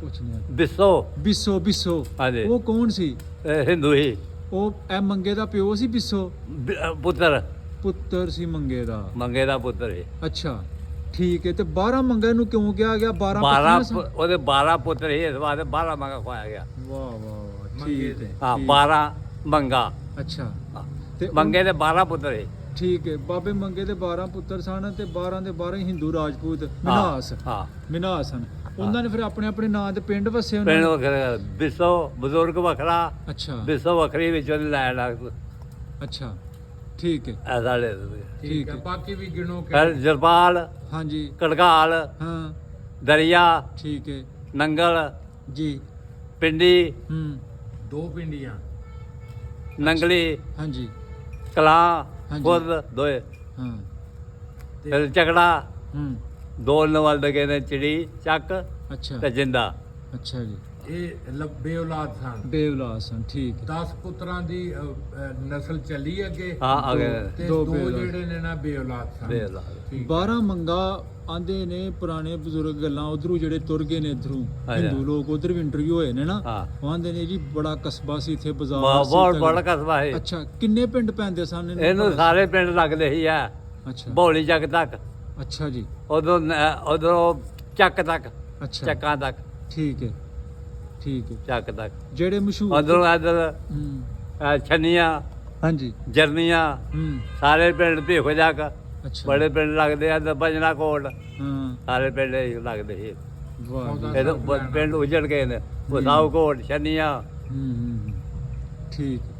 ਪੁੱਛਨੇ ਆ ਬਿੱਸੋ ਬਿੱਸੋ ਬਿੱਸੋ ਹਾਂਜੀ। ਉਹ ਕੌਣ ਸੀ? ਇਹ ਹਿੰਦੂ ਹੀ ਉਹ ਇਹ ਮੰਗੇ ਦਾ ਪਿਓ ਸੀ ਬਿੱਸੋ? ਪੁੱਤਰ ਪੁੱਤਰ ਸੀ ਮੰਗੇ ਦਾ। ਮੰਗੇ ਦਾ ਪੁੱਤਰ ਹੈ। ਅੱਛਾ ਠੀਕ ਹੈ। ਤੇ 12 ਮੰਗੇ ਨੂੰ ਕਿਉਂ ਕਿਹਾ ਗਿਆ? 12 12 ਪੱਤੀਆਂ ਸਨ? ਉਹਦੇ 12 ਪੁੱਤਰ ਹੀ, ਇਸ ਵਾਸਤੇ 12 ਮੰਗਾ ਖਵਾਇਆ ਗਿਆ। ਵਾਹ ਵਾਹ ਵਾਹ ਠੀਕ ਹੈ ਹਾਂ ਠੀਕ। 12 ਮੰਗਾ ਅੱਛਾ ਤੇ ਮੰਗੇ ਦੇ 12 ਪੁੱਤਰ ਹੈ। ਠੀਕ ਹੈ। ਬਾਬੇ ਮੰਗੇ ਦੇ 12 ਪੁੱਤਰ ਸਨ ਤੇ 12 ਦੇ 12 ਹਿੰਦੂ ਰਾਜਪੂਤ ਮਿਨਾਸ ਹਾਂ ਮਿਨਾਸ ਸਨ। ਉਹਨਾਂ ਨੇ ਫਿਰ ਆਪਣੇ ਆਪਣੇ ਨਾਂ ਦੇ ਪਿੰਡ ਵਸੇ ਉਹਨਾਂ ਪਿੰਡ ਨੇ? ਵੱਖਰਾ, ਬਿੱਸੋ ਬਜ਼ੁਰਗ ਵੱਖਰਾ, ਅੱਛਾ ਬਿੱਸੋ ਵੱਖਰੀ, ਵਿੱਚੋਂ ਦੀ ਲੈ ਲਾ ਅੱਛਾ ਠੀਕ ਹੈ ਐਸਾ ਲੈ ਠੀਕ ਹੈ। ਬਾਕੀ ਵੀ ਗਿਣੋ ਕਿ ਫਿਰ ਜਰਪਾਲ, ਹਾਂਜੀ ਕੜਗਾਲ, ਹਾਂ ਦਰਿਆ, ਠੀਕ ਹੈ ਨੰਗਲ, ਜੀ ਪਿੰਡੀ, ਹੂੰ 2 ਪਿੰਡੀਆਂ ਨੰਗਲੀ, ਹਾਂਜੀ ਕਲਾਂ, ਹਾਂਜੀ। ਖੁਰਦ ਦੋਏ। ਹਾਂ ਫਿਰ ਝਗੜਾ ਹੂੰ ਦੋ ਨਵਲ ਦੇ ਨੇ, ਚਿੜੀ, ਚੱਕ ਅੱਛਾ ਤੇ ਜਿੰਦਾ। ਅੱਛਾ ਜੀ ਇਹ ਬੇਔਲਾਦ ਸਨ। ਬੇਵਲਾਦ ਸਨ ਠੀਕ ਹੈ 10 ਪੁੱਤਰਾਂ ਦੀ ਨਸਲ ਚੱਲੀ ਅੱਗੇ ਹਾਂ ਅਗੇ ਤੇ ਦੋ 2 ਬੇਔਲਾਦ। ਜਿਹੜੇ ਨੇ ਨਾ ਬੇਔਲਾਦ ਸਨ। ਬੇਲਾ ਠੀਕ। 12 ਮੰਗਾ ਆਂਦੇ ਨੇ ਪੁਰਾਣੇ ਬਜ਼ੁਰਗ ਗੱਲਾਂ ਉਧਰੋਂ ਜਿਹੜੇ ਤੁਰ ਗਏ ਨੇ ਇਧਰੋਂ ਹਾਂਜੀ। ਹਿੰਦੂ ਲੋਕ ਉਧਰ ਵੀ ਇੰਟਰਵਿਊ ਹੋਏ ਨੇ ਨਾ ਹਾਂ ਉਹ ਆਂਦੇ ਨੇ ਜੀ ਬੜਾ ਕਸਬਾ ਸੀ ਇੱਥੇ ਬਾਜ਼ਾਰ ਬਹੁਤ ਸੀ ਬੜਾ ਕਸਬਾ ਹੈ। ਅੱਛਾ ਕਿੰਨੇ ਪਿੰਡ ਪੈਂਦੇ ਸਨ ਇਹਨੂੰ ਸਾਰੇ ਪਿੰਡ ਲੱਗਦੇ ਹੀ ਆ, ਅੱਛਾ ਬੌਲੀ ਚੱਕ ਤੱਕ, ਅੱਛਾ ਜੀ ਉਧਰੋਂ ਚੱਕ ਤੱਕ, ਅੱਛਾ ਚੱਕਾਂ ਤੱਕ, ਠੀਕ ਹੈ ਠੀਕ ਹੈ ਚੱਕ ਤੱਕ, ਜਿਹੜੇ ਮਸ਼ਹੂਰ ਉਧਰੋਂ ਇੱਧਰ ਹੂੰ ਛੰਨੀਆਂ, ਹਾਂਜੀ ਜਰਨੀਆਂ, ਹੂੰ ਸਾਰੇ ਪਿੰਡ ਭੇਖੋ ਚੱਕ, ਅੱਛਾ ਬੜੇ ਪਿੰਡ ਲੱਗਦੇ ਆ, ਬਜਨਾ ਕੋਟ, ਹਾਂ ਸਾਰੇ ਪਿੰਡ ਹੀ ਲੱਗਦੇ ਸੀ। ਵਾਹ ਜੀ। ਇਹ ਪਿੰਡ ਉਜੜ ਗਏ ਨੇ, ਉਹ ਸਾਊ ਕੋਟ, ਛੰਨੀਆਂ। ਹੂੰ ਠੀਕ ਹੈ।